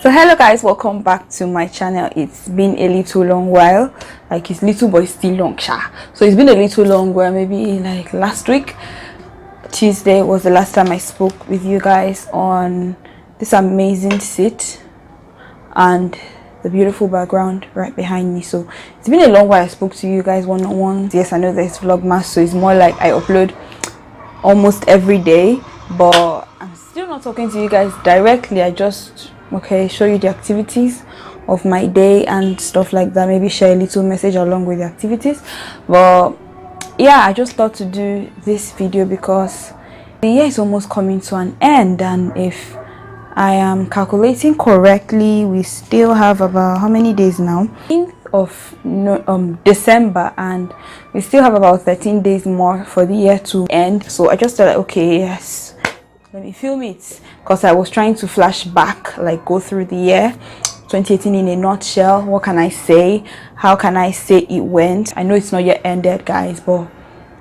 So hello guys, welcome back to my channel. It's been a little long while, like it's little but it's still long sha. So it's been a little long while, maybe like last week Tuesday was the last time I spoke with you guys on this amazing set and the beautiful background right behind me. So it's been a long while I spoke to you guys one-on-one. Yes, I know there's vlogmas, so it's more like I upload almost every day, but I'm still not talking to you guys directly. I just show you the activities of my day and stuff like that, maybe share a little message along with the activities. But yeah, I just thought to do this video because the year is almost coming to an end, and if I am calculating correctly, we still have about how many days now? 15th of December, and we still have about 13 days more for the year to end. So I just thought, okay, yes, let me film it, because I was trying to flash back, like go through the year 2018 in a nutshell. What can I say? How can I say it went? I know it's not yet ended, guys, but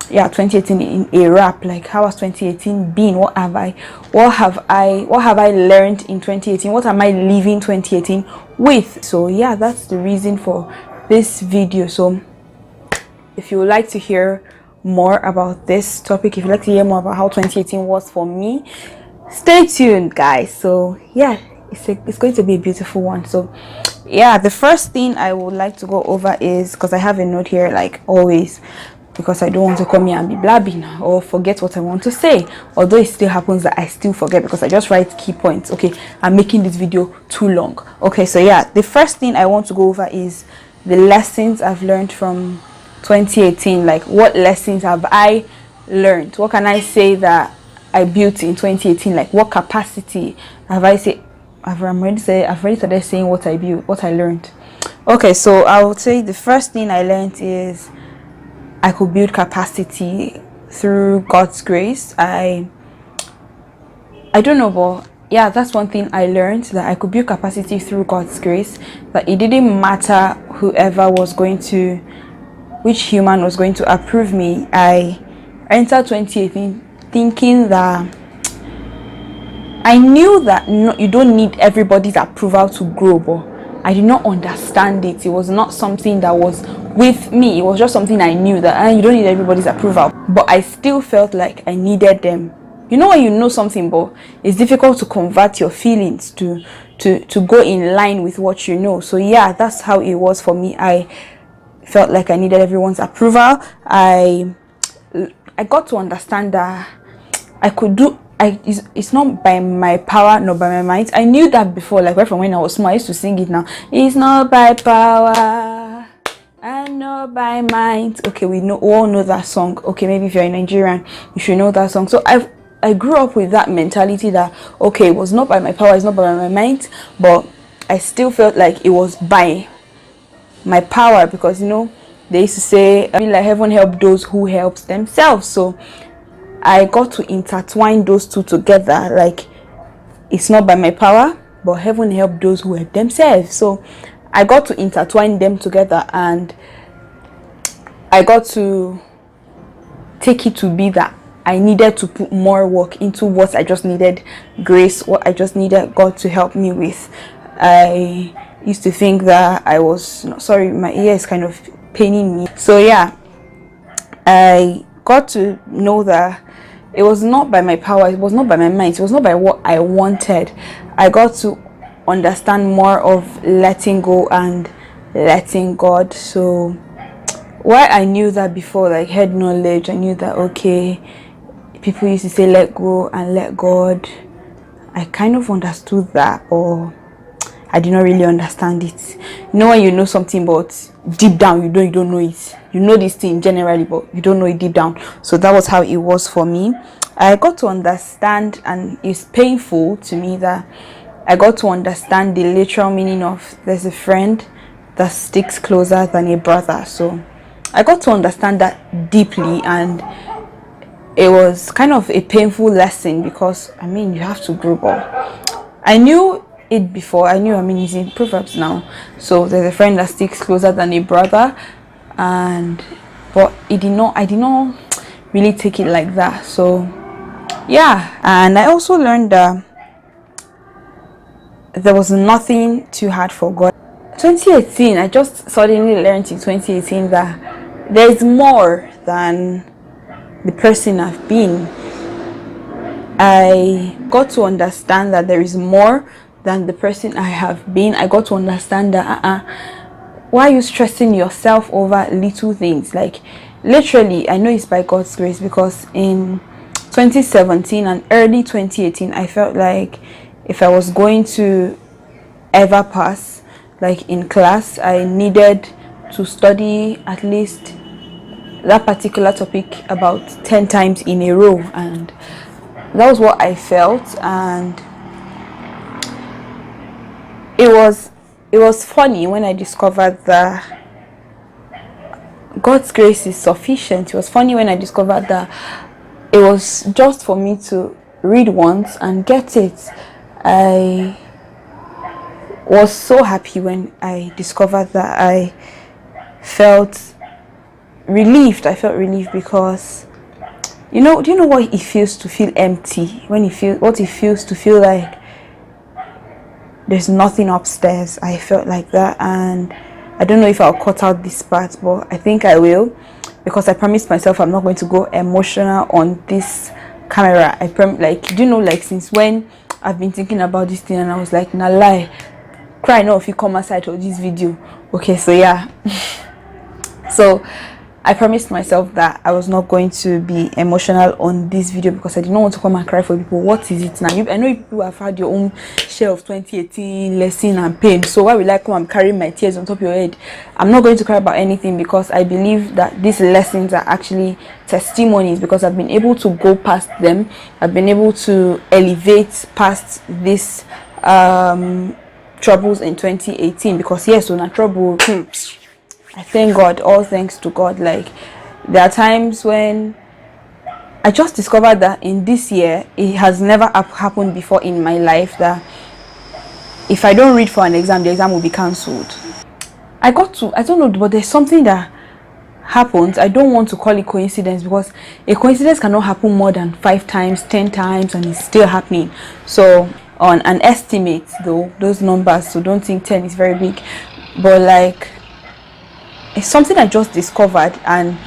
yeah, 2018 in a wrap. Like, how has 2018 been? What have I learned in 2018? What am I leaving 2018 with? So yeah, that's the reason for this video. So if you would like to hear more about this topic, if you'd like to hear more about how 2018 was for me, stay tuned, guys. So yeah, it's going to be a beautiful one. So yeah, the first thing I would like to go over is, because I have a note here like always, because I don't want to come here and be blabbing or forget what I want to say, although it still happens that I still forget because I just write key points. Okay, I'm making this video too long. Okay, so yeah, the first thing I want to go over is the lessons I've learned from 2018. Like, what lessons have I learned? What can I say that I built in 2018? Like, what capacity have I said? I've already started saying what I built, what I learned. Okay, so I would say the first thing I learned is I could build capacity through God's grace. I don't know, but yeah, that's one thing I learned, that I could build capacity through God's grace. That it didn't matter which human was going to approve me. I entered 2018 thinking that I knew that you don't need everybody's approval to grow, but I did not understand it. It was not something that was with me. It was just something I knew, that you don't need everybody's approval, but I still felt like I needed them. You know, when you know something but it's difficult to convert your feelings to go in line with what you know. So yeah, that's how it was for me. I felt like I needed everyone's approval. I got to understand that I could do. It's not by my power nor by my might. I knew that before, like right from when I was small. I used to sing it. Now it's not by power and not by might. Okay, we all know that song. Okay, maybe if you're a Nigerian, you should know that song. So I grew up with that mentality that okay, it was not by my power, it's not by my might, but I still felt like it was by my power, because you know they used to say, I mean, like, heaven help those who helps themselves. So I got to intertwine those two together. Like, it's not by my power, but heaven help those who help themselves. So I got to intertwine them together, and I got to take it to be that I needed to put more work into what I just needed grace, what I just needed God to help me with. I used to think that I was, sorry, my ear is kind of paining me. So yeah, I got to know that it was not by my power, it was not by my mind, it was not by what I wanted. I got to understand more of letting go and letting God. So while I knew that before, like head knowledge, I knew that okay, people used to say let go and let God. I kind of understood that, or I did not really understand it. You know, when you know something but deep down you don't know it. You know this thing generally, but you don't know it deep down. So that was how it was for me. I got to understand, and it's painful to me that I got to understand the literal meaning of there's a friend that sticks closer than a brother. So I got to understand that deeply, and it was kind of a painful lesson, because I mean, you have to grow up. I knew it before. I mean, it's in Proverbs now. So there's a friend that sticks closer than a brother, but I did not really take it like that. So yeah, and I also learned that there was nothing too hard for God. 2018, I just suddenly learned in 2018 that there is more than the person I've been. I got to understand that there is more than the person I have been. I got to understand that why are you stressing yourself over little things? Like, literally, I know it's by God's grace, because in 2017 and early 2018, I felt like if I was going to ever pass, like in class, I needed to study at least that particular topic about 10 times in a row, and that was what I felt. And it was funny when I discovered that God's grace is sufficient. It was funny when I discovered that it was just for me to read once and get it. I was so happy when I discovered that. I felt relieved. I felt relieved because, do you know what it feels to feel empty? What it feels to feel like there's nothing upstairs. I felt like that, and I don't know if I'll cut out this part, but I think I will, because I promised myself I'm not going to go emotional on this camera. Since when I've been thinking about this thing, and I was like, nah lie, cry now if you come aside of this video. Okay, so yeah. So I promised myself that I was not going to be emotional on this video, because I did not want to come and cry for people. What is it now? I know people have had your own share of 2018 lesson and pain, so why will I come and carry my tears on top of your head? I'm not going to cry about anything, because I believe that these lessons are actually testimonies, because I've been able to go past them. I've been able to elevate past this troubles in 2018, because yes, on a trouble, I thank God, all thanks to God. Like, there are times when I just discovered that in this year, it has never happened before in my life, that if I don't read for an exam, the exam will be cancelled. I don't know, but there's something that happens. I don't want to call it coincidence, because a coincidence cannot happen more than 5 times, 10 times, and it's still happening. So on an estimate, though, those numbers, so don't think 10 is very big, but like, it's something I just discovered, and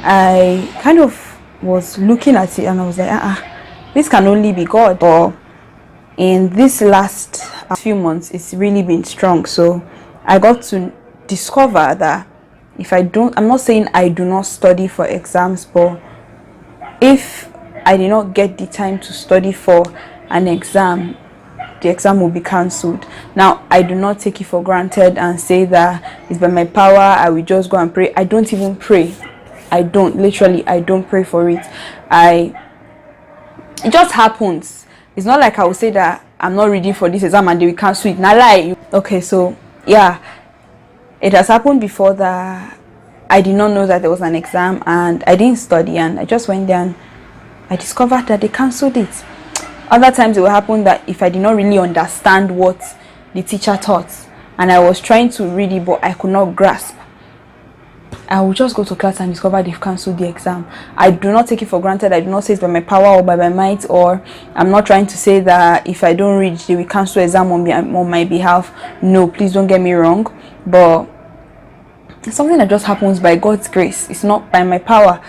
I kind of was looking at it, and I was like, this can only be God. But in this last few months, it's really been strong. So I got to discover that I'm not saying I do not study for exams, but if I did not get the time to study for an exam, the exam will be cancelled. Now, I do not take it for granted and say that it's by my power, I will just go and pray. I don't even pray. I don't pray for it. It just happens. It's not like I will say that I'm not reading for this exam and they will cancel it. Now lie. Okay, so yeah, it has happened before that I did not know that there was an exam and I didn't study, and I just went there and I discovered that they cancelled it. Other times it will happen that if I did not really understand what the teacher taught and I was trying to read it but I could not grasp, I will just go to class and discover they've cancelled the exam. I do not take it for granted. I do not say it's by my power or by my might, or I'm not trying to say that if I don't read, they will cancel exam on my behalf. No, please don't get me wrong. But it's something that just happens by God's grace. It's not by my power.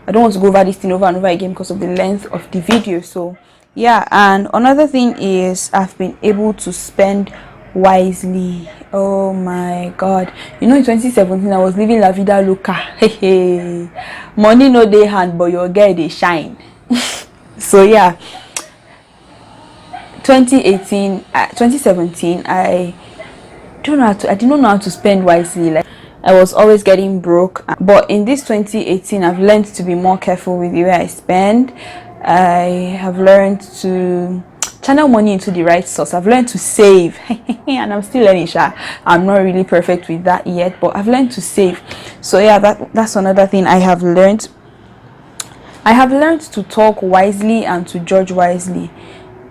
I don't want to go over this thing over and over again because of the length of the video. So yeah, and another thing is I've been able to spend wisely. Oh my God, in 2017 I was living la vida loca. Hey, money no dey hand, but your girl dey shine. So yeah, 2017 I did not know how to spend wisely. Like, I was always getting broke, but in this 2018 I've learned to be more careful with the way I spend. I have learned to channel money into the right source. I've learned to save. And I'm still learning. I'm not really perfect with that yet, but I've learned to save. So yeah, that's another thing I have learned. I have learned to talk wisely and to judge wisely.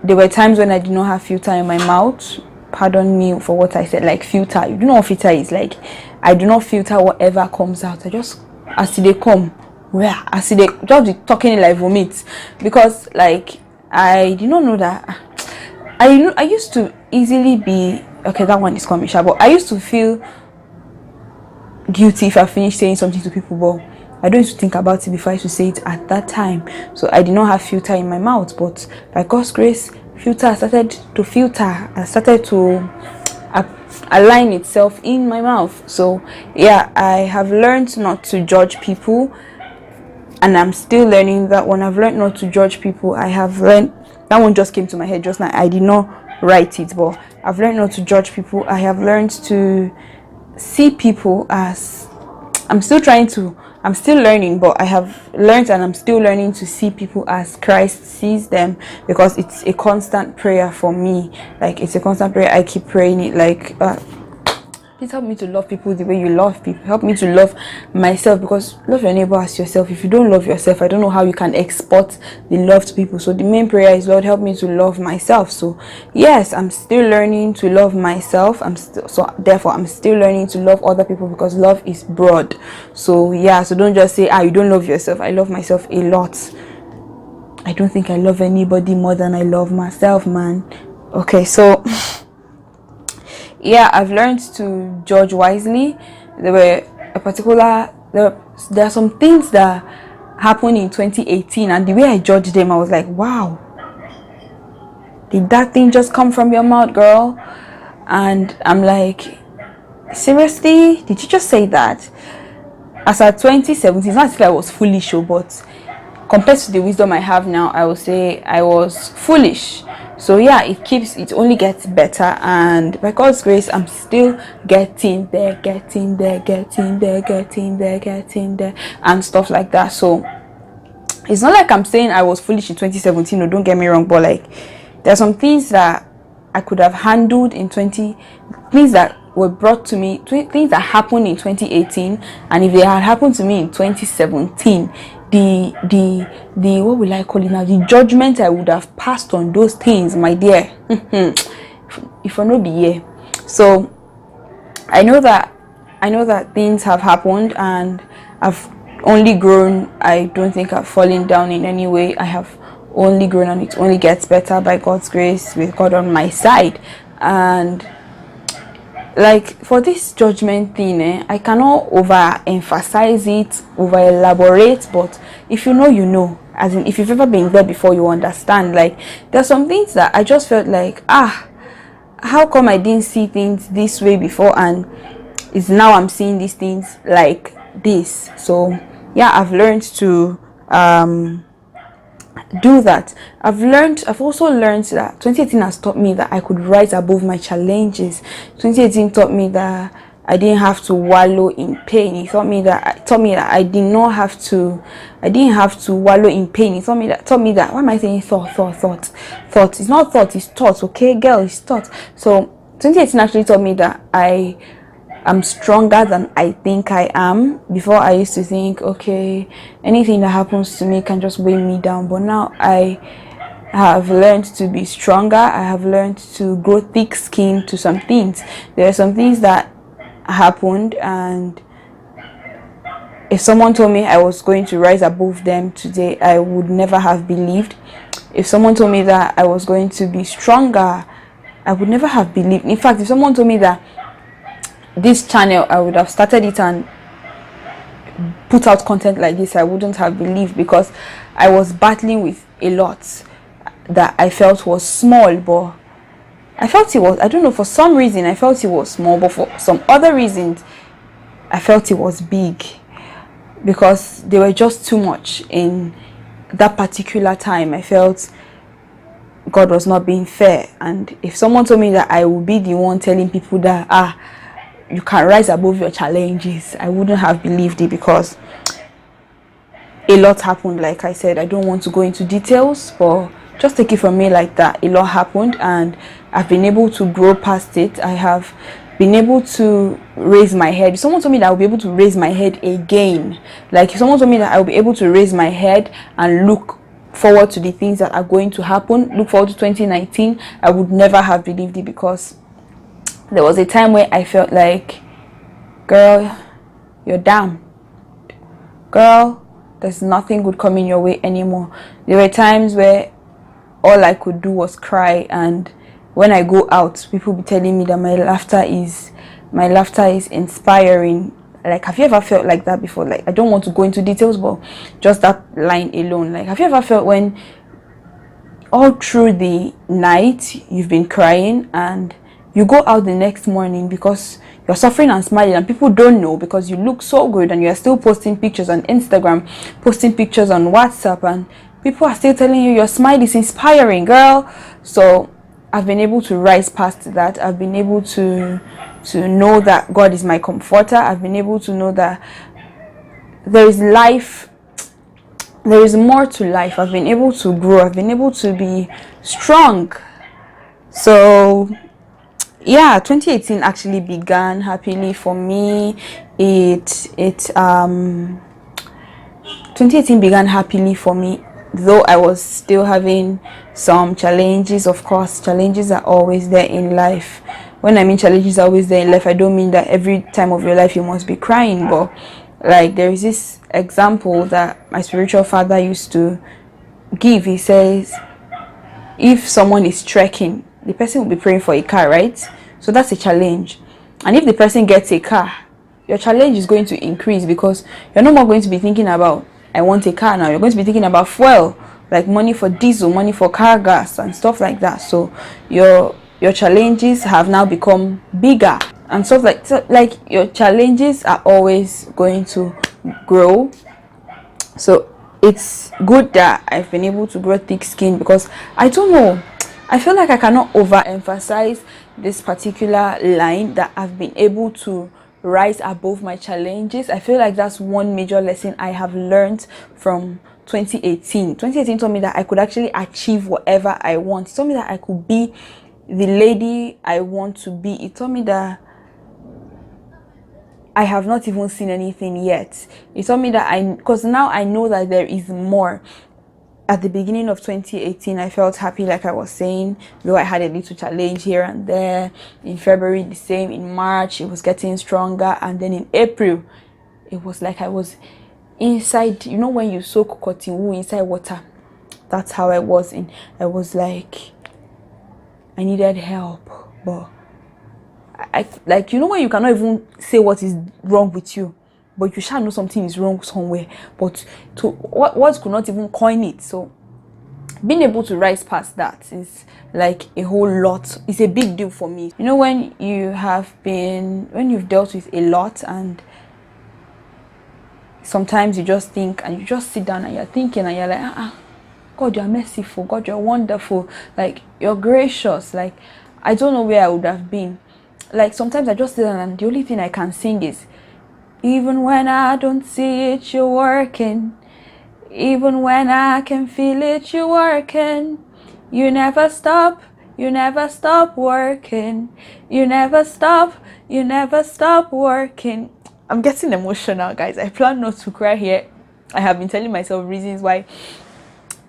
There were times when I did not have filter in my mouth. Pardon me for what I said, like filter. You do know what filter is. Like, I do not filter whatever comes out. I just, as they come, as they just be talking like vomit, because like I did not know that I used to easily be, okay, that one is coming, but I used to feel guilty if I finished saying something to people, but I don't used to think about it before I used to say it at that time. So I did not have filter in my mouth, but by God's grace, filter started to filter. I started to align itself in my mouth. So yeah, I have learned not to judge people, and I'm still learning that one. I've learned not to judge people. I have learned, that one just came to my head just now. I did not write it, but I've learned not to judge people. I have learned to see people as, I'm still learning, but I have learned and I'm still learning to see people as Christ sees them, because it's a constant prayer for me. Like, it's a constant prayer. I keep praying it, like, please help me to love people the way you love people. Help me to love myself, because love your neighbor as yourself. If you don't love yourself, I don't know how you can export the love to people. So the main prayer is, Lord, help me to love myself. So yes, I'm still learning to love myself. Therefore I'm still learning to love other people, because love is broad. So yeah, so don't just say, you don't love yourself. I love myself a lot. I don't think I love anybody more than I love myself, man. Okay, so yeah, I've learned to judge wisely. There are some things that happened in 2018, and the way I judged them, I was like, wow, did that thing just come from your mouth, girl? And I'm like, seriously, did you just say that? As at 2017, it's not as if I was foolish, but compared to the wisdom I have now, I would say I was foolish. So yeah, it only gets better, and by God's grace, I'm still getting there, and stuff like that. So it's not like I'm saying I was foolish in 2017, no, don't get me wrong, but like, there are some things that I could have handled in things that were brought to me, things that happened in 2018, and if they had happened to me in 2017, the what will I call it now, the judgment I would have passed on those things, my dear, if I know be here. So I know that things have happened, and I've only grown. I don't think I've fallen down in any way. I have only grown, and it only gets better by God's grace, with God on my side. And like, for this judgment thing, I cannot overemphasize it, over elaborate, but if you know, you know. As in, if you've ever been there before, you understand. Like, there's some things that I just felt like, how come I didn't see things this way before, and it's now I'm seeing these things like this. So yeah, I've learned to do that. I've also learned that 2018 has taught me that I could rise above my challenges. 2018 taught me that I didn't have to wallow in pain. It taught me that I didn't have to wallow in pain. It taught me that why am I saying thought? It's not thought, it's thought, okay, girl, it's thought. So 2018 actually taught me that I'm stronger than I think I am. Before, I used to think, okay, anything that happens to me can just weigh me down, but now I have learned to be stronger. I have learned to grow thick skin to some things. There are some things that happened, and if someone told me I was going to rise above them today, I would never have believed. If someone told me that I was going to be stronger, I would never have believed. In fact, if someone told me that this channel, I would have started it and put out content like this, I wouldn't have believed, because I was battling with a lot that I felt was small, but I felt it was, I don't know, for some reason I felt it was small, but for some other reasons I felt it was big, because they were just too much in that particular time. I felt God was not being fair. And if someone told me that I would be the one telling people that you can rise above your challenges, I wouldn't have believed it, because a lot happened. Like I said, I don't want to go into details, but just take it from me like that. A lot happened, and I've been able to grow past it. I have been able to raise my head. If someone told me that I would be able to raise my head again, like if someone told me that I would be able to raise my head and look forward to the things that are going to happen, look forward to 2019, I would never have believed it, because there was a time where I felt like, girl, you're down. Girl, there's nothing good coming your way anymore. There were times where all I could do was cry, and when I go out, people be telling me that my laughter is inspiring. Like, have you ever felt like that before? Like, I don't want to go into details, but just that line alone. Like, have you ever felt when all through the night you've been crying and you go out the next morning because you're suffering and smiling and people don't know because you look so good and you're still posting pictures on Instagram, posting pictures on WhatsApp, and people are still telling you your smile is inspiring, girl. So I've been able to rise past that. I've been able to know that God is my comforter. I've been able to know that there is life, there is more to life. I've been able to grow. I've been able to be strong. So yeah, 2018 actually began happily for me. 2018 began happily for me, though I was still having some challenges. Of course, challenges are always there in life. When I mean challenges are always there in life, I don't mean that every time of your life you must be crying, but like, there is this example that my spiritual father used to give. He says, if someone is trekking, the person will be praying for a car, right? So that's a challenge. And if the person gets a car, your challenge is going to increase, because you're no more going to be thinking about, I want a car now. You're going to be thinking about fuel, like money for diesel, money for car gas and stuff like that. So your challenges have now become bigger and stuff like, so like, your challenges are always going to grow. So it's good that I've been able to grow thick skin, because I don't know, I feel like I cannot overemphasize this particular line, that I've been able to rise above my challenges. I feel like that's one major lesson I have learned from 2018. 2018 taught me that I could actually achieve whatever I want. It taught me that I could be the lady I want to be. It taught me that I have not even seen anything yet. It taught me that because now I know that there is more. At the beginning of 2018, I felt happy, like I was saying, though I had a little challenge here and there. In February, the same. In March, it was getting stronger. And then in April, it was like I was inside, you know, when you soak cotton wool inside water. That's how I was in. I was like, I needed help. But I like, you know, when you cannot even say what is wrong with you, but you shall know something is wrong somewhere, but to what could not even coin it. So being able to rise past that is like a whole lot. It's a big deal for me. You know, when you've dealt with a lot, and sometimes you just think, and you just sit down and you're thinking, and you're like, God, you're merciful, God, you're wonderful, like, you're gracious. Like, I don't know where I would have been. Like, sometimes I just sit down and the only thing I can sing is, even when I don't see it, you're working. Even when I can feel it, you're working. You never stop working. You never stop working. I'm getting emotional, guys. I plan not to cry here. I have been telling myself reasons why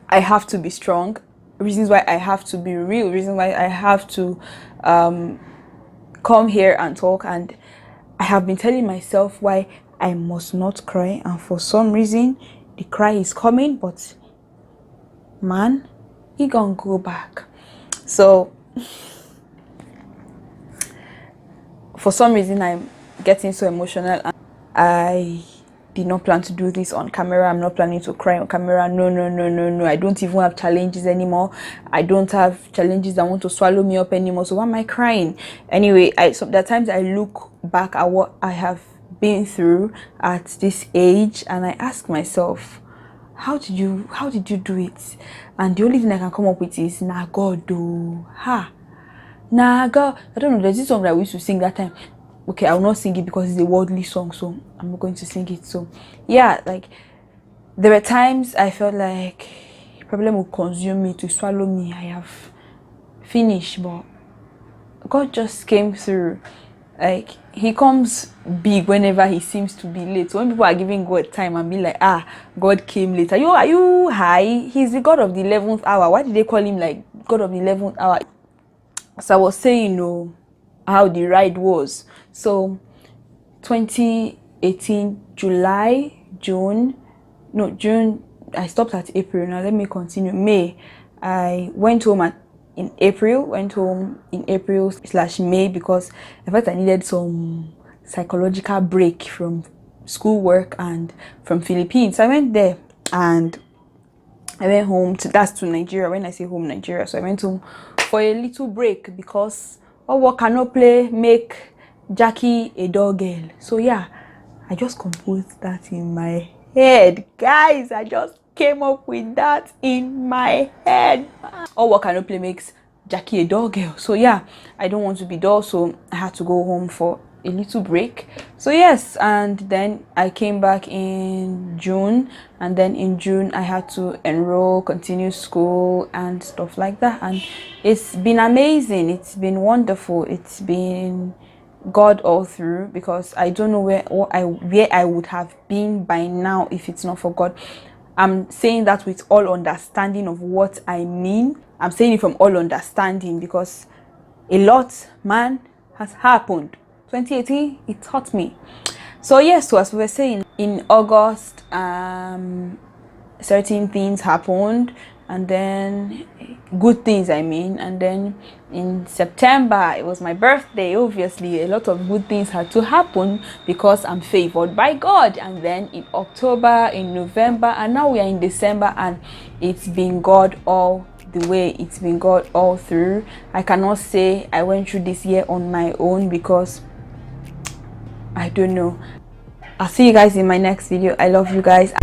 I have to be strong, reasons why I have to be real, reasons why I have to come here and talk, and I have been telling myself why I must not cry, and for some reason the cry is coming, but man, he gonna go back. So for some reason I'm getting so emotional, and I did not plan to do this on camera. I'm not planning to cry on camera. No. I don't even have challenges anymore. I don't have challenges that want to swallow me up anymore. So why am I crying? Anyway, there are times I look back at what I have been through at this age, and I ask myself, how did you do it? And the only thing I can come up with is, nah, God, do nah, God. I don't know, there's this song that we used to sing that time. Okay, I will not sing it because it's a worldly song, so I'm not going to sing it. So yeah, like, there were times I felt like a problem would consume me, to swallow me. I have finished, but God just came through. Like, he comes big whenever he seems to be late. So when people are giving God time and be like, God came late, are you high? He's the God of the 11th hour. Why did they call him like God of the 11th hour? So I was saying, how the ride was. So 2018 June, I stopped at April. Now let me continue. May, I went home at in April, went home in April/May because in fact I needed some psychological break from schoolwork and from Philippines. So I went there and I went home to Nigeria. When I say home, Nigeria. So I went home for a little break because all work cannot play make Jackie a dog girl. So yeah, I just composed that in my head, guys. I just came up with that in my head. All work cannot play makes Jackie a dog girl. So yeah, I don't want to be dull, so I had to go home for a little break. So yes, and then I came back in June, and then in June I had to enroll, continue school and stuff like that, and it's been amazing. It's been wonderful. It's been God all through, because I don't know where I would have been by now if it's not for God. I'm saying that with all understanding of what I mean. I'm saying it from all understanding because a lot, man, has happened. 2018, it taught me. So yes, so as we were saying, in August, certain things happened, and then good things, I mean, and then in September it was my birthday. Obviously a lot of good things had to happen because I'm favored by God. And then in October, in November, and now we are in December, and it's been God all the way. It's been God all through. I cannot say I went through this year on my own because I don't know. I'll see you guys in my next video. I love you guys.